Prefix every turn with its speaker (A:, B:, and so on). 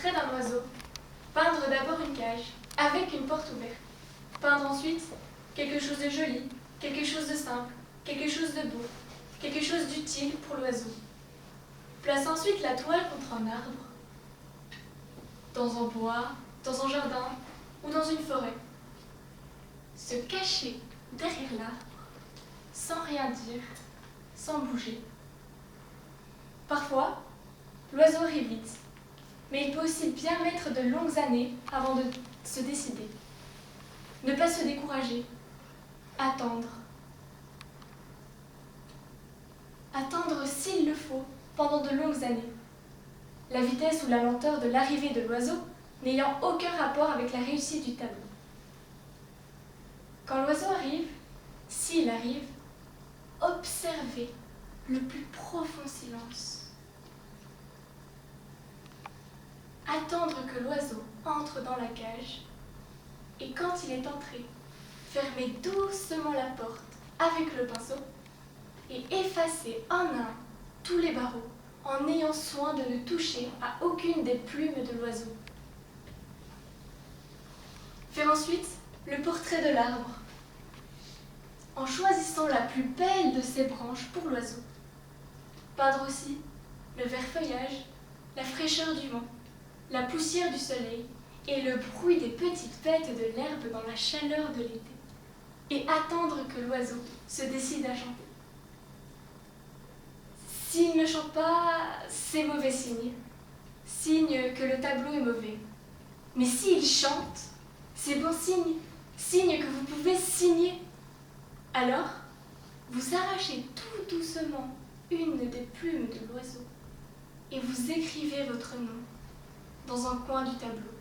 A: portrait d'un oiseau. Peindre d'abord une cage, avec une porte ouverte. Peindre ensuite quelque chose de joli, quelque chose de simple, quelque chose de beau, quelque chose d'utile pour l'oiseau. Place ensuite la toile contre un arbre, dans un bois, dans un jardin ou dans une forêt. Se cacher derrière l'arbre, sans rien dire, sans bouger. Parfois, l'oiseau arrive vite, mais il peut aussi bien mettre de longues années avant de se décider. Ne pas se décourager, attendre. Attendre s'il le faut pendant de longues années. La vitesse ou la lenteur de l'arrivée de l'oiseau n'ayant aucun rapport avec la réussite du tableau. Quand l'oiseau arrive, s'il arrive, observez le plus profond silence. Attendre que l'oiseau entre dans la cage et quand il est entré, fermer doucement la porte avec le pinceau et effacer un à un tous les barreaux en ayant soin de ne toucher à aucune des plumes de l'oiseau. Faire ensuite le portrait de l'arbre en choisissant la plus belle de ses branches pour l'oiseau. Peindre aussi le vert feuillage, la fraîcheur du vent, la poussière du soleil et le bruit des petites bêtes de l'herbe dans la chaleur de l'été. Et attendre que l'oiseau se décide à chanter. S'il ne chante pas, c'est mauvais signe. Signe que le tableau est mauvais. Mais s'il chante, c'est bon signe. Signe que vous pouvez signer. Alors, vous arrachez tout doucement une des plumes de l'oiseau et vous écrivez votre nom dans un coin du tableau.